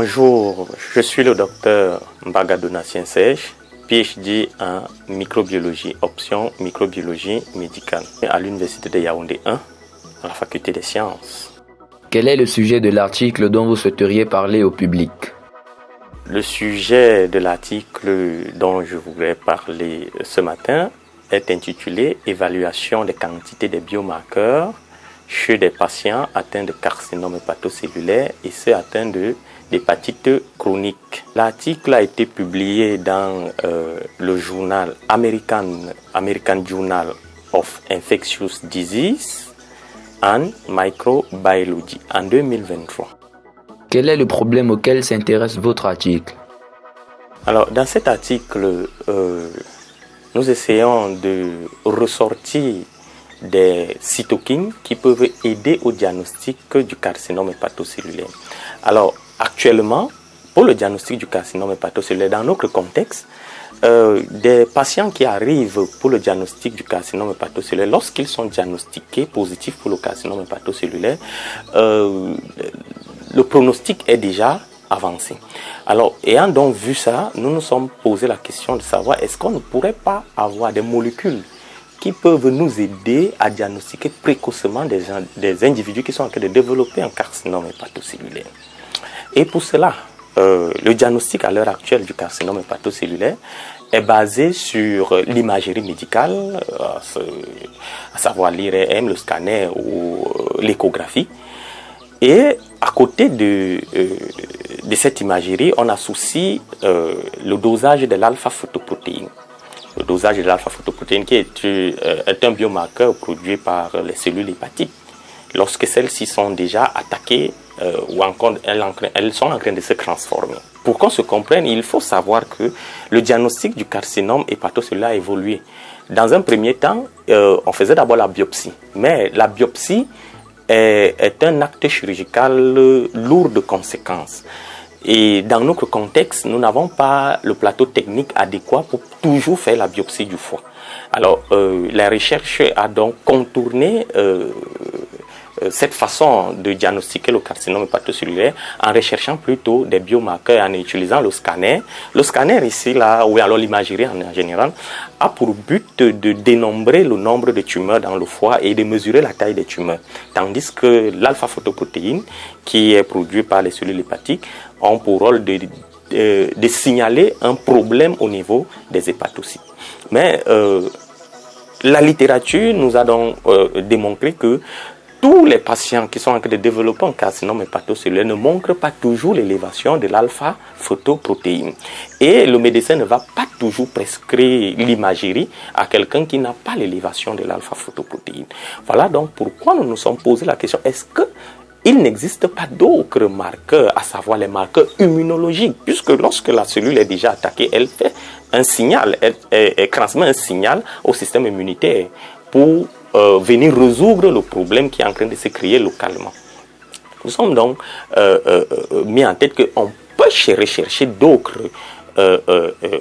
Bonjour, je suis le docteur Mbaga Donatien Sèche, PhD en microbiologie, option microbiologie médicale à l'Université de Yaoundé 1, à la faculté des sciences. Quel est le sujet de l'article dont vous souhaiteriez parler au public? Le sujet de l'article dont je voudrais parler ce matin est intitulé « Évaluation des quantités des biomarqueurs chez des patients atteints de carcinome hépatocellulaire et ceux atteints d'hépatite chronique ». L'article a été publié dans le journal American Journal of Infectious Disease and Microbiology en 2023. Quel est le problème auquel s'intéresse votre article? Alors, dans cet article, nous essayons de ressortir des cytokines qui peuvent aider au diagnostic du carcinome hépatocellulaire. Alors, actuellement, pour le diagnostic du carcinome hépatocellulaire, dans notre contexte, des patients qui arrivent pour le diagnostic du carcinome hépatocellulaire, lorsqu'ils sont diagnostiqués positifs pour le carcinome hépatocellulaire, le pronostic est déjà avancé. Alors, ayant donc vu ça, nous nous sommes posé la question de savoir est-ce qu'on ne pourrait pas avoir des molécules qui peuvent nous aider à diagnostiquer précocement des individus qui sont en train de développer un carcinome hépatocellulaire. Et pour cela, le diagnostic à l'heure actuelle du carcinome hépatocellulaire est basé sur l'imagerie médicale, à savoir l'IRM, le scanner ou l'échographie. Et à côté de cette imagerie, on associe le dosage de l'alpha-photoprotéine. Le dosage de l'alpha-photoprotéine qui est un biomarqueur produit par les cellules hépatiques. Lorsque celles-ci sont déjà attaquées ou encore elles sont en train de se transformer. Pour qu'on se comprenne, il faut savoir que le diagnostic du carcinome hépatocellulaire a évolué. Dans un premier temps, on faisait d'abord la biopsie. Mais la biopsie est un acte chirurgical lourd de conséquences. Et dans notre contexte, nous n'avons pas le plateau technique adéquat pour toujours faire la biopsie du foie. Alors, la recherche a donc contourné cette façon de diagnostiquer le carcinome hépatocellulaire en recherchant plutôt des biomarqueurs en utilisant le scanner. Le scanner ici, là, ou alors l'imagerie en général, a pour but de dénombrer le nombre de tumeurs dans le foie et de mesurer la taille des tumeurs. Tandis que l'alpha-photoprotéine, qui est produite par les cellules hépatiques, ont pour rôle de signaler un problème au niveau des hépatocytes. Mais la littérature nous a donc démontré que tous les patients qui sont en train de développer un carcinome hépatocellulaire ne montrent pas toujours l'élévation de l'alpha-photoprotéine. Et le médecin ne va pas toujours prescrire l'imagerie à quelqu'un qui n'a pas l'élévation de l'alpha-photoprotéine. Voilà donc pourquoi nous nous sommes posé la question, est-ce qu'il n'existe pas d'autres marqueurs, à savoir les marqueurs immunologiques, puisque lorsque la cellule est déjà attaquée, elle fait un signal, elle transmet un signal au système immunitaire pour venir résoudre le problème qui est en train de se créer localement. Nous sommes donc mis en tête qu'on peut rechercher d'autres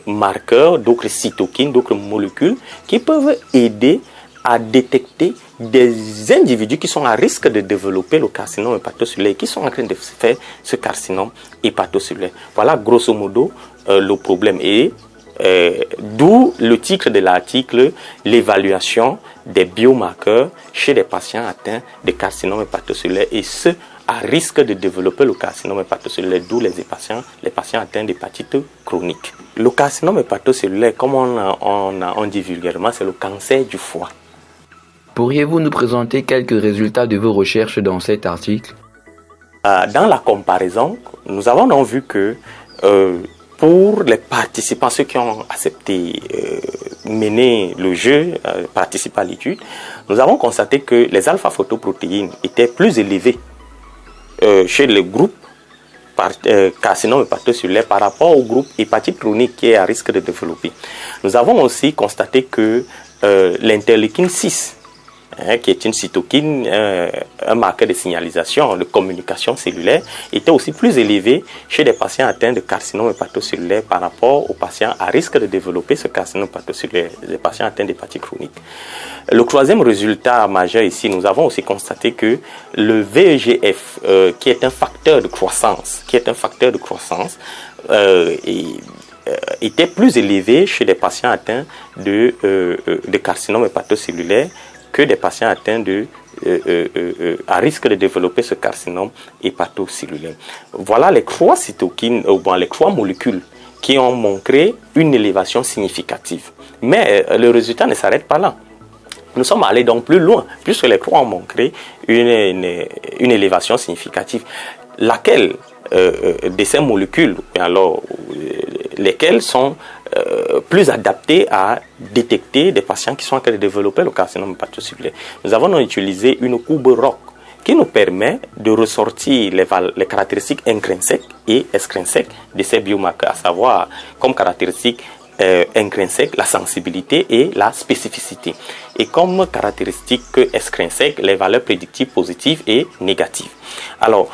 marqueurs, d'autres cytokines, d'autres molécules qui peuvent aider à détecter des individus qui sont à risque de développer le carcinome hépatocellulaire, qui sont en train de faire ce carcinome hépatocellulaire. Voilà grosso modo le problème. Et d'où le titre de l'article, l'évaluation des biomarqueurs chez les patients atteints de carcinome hépatocellulaire et ceux à risque de développer le carcinome hépatocellulaire, d'où les patients atteints d'hépatite chronique. Le carcinome hépatocellulaire, comme on dit vulgairement, c'est le cancer du foie. Pourriez-vous nous présenter quelques résultats de vos recherches dans cet article? Dans la comparaison, nous avons donc vu que pour les participants, ceux qui ont accepté mener le jeu, participer à l'étude, nous avons constaté que les alpha-photoprotéines étaient plus élevées chez le groupe carcinome hépatocellulaire par rapport au groupe hépatite chronique qui est à risque de développer. Nous avons aussi constaté que l'interleukine 6 qui est une cytokine, un marqueur de signalisation, de communication cellulaire, était aussi plus élevé chez des patients atteints de carcinome hépatocellulaire par rapport aux patients à risque de développer ce carcinome hépatocellulaire, les patients atteints d'hépatite chronique. Le troisième résultat majeur ici, nous avons aussi constaté que le VEGF, qui est un facteur de croissance, était plus élevé chez des patients atteints de carcinome hépatocellulaire que des patients atteints à risque de développer ce carcinome hépatocellulaire. Voilà les trois cytokines, les trois molécules qui ont montré une élévation significative. Mais le résultat ne s'arrête pas là. Nous sommes allés donc plus loin, puisque les trois ont montré une élévation significative. Laquelle de ces molécules, lesquelles sont plus adaptées à détecter des patients qui sont en train de développer le carcinome hépatocellulaire. Nous avons donc utilisé une courbe ROC qui nous permet de ressortir les caractéristiques intrinsèques et extrinsèques de ces biomarqueurs, à savoir comme caractéristiques intrinsèques la sensibilité et la spécificité, et comme caractéristiques extrinsèques les valeurs prédictives positives et négatives. Alors,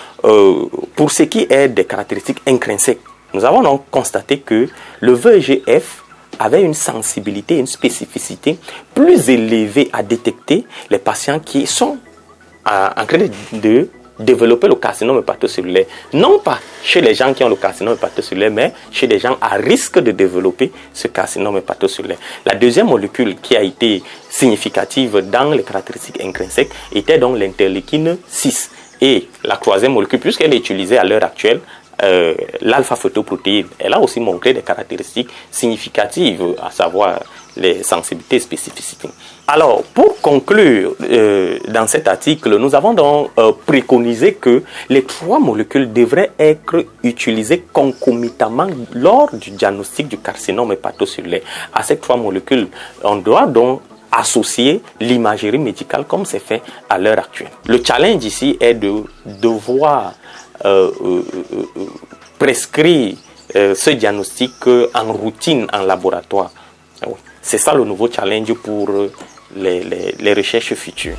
pour ce qui est des caractéristiques intrinsèques, nous avons donc constaté que le VEGF avait une sensibilité, une spécificité plus élevée à détecter les patients qui sont en train de développer le carcinome hépatocellulaire. Non pas chez les gens qui ont le carcinome hépatocellulaire, mais chez des gens à risque de développer ce carcinome hépatocellulaire. La deuxième molécule qui a été significative dans les caractéristiques intrinsèques était donc l'interleukine 6. Et la troisième molécule, puisqu'elle est utilisée à l'heure actuelle, l'alpha-phétoprotéine, elle a aussi montré des caractéristiques significatives, à savoir les sensibilités et spécificités. Alors, pour conclure dans cet article, nous avons donc préconisé que les trois molécules devraient être utilisées concomitamment lors du diagnostic du carcinome hépatocellulaire. À ces trois molécules, on doit donc associer l'imagerie médicale comme c'est fait à l'heure actuelle. Le challenge ici est de devoir prescrire ce diagnostic en routine en laboratoire. C'est ça le nouveau challenge pour les recherches futures.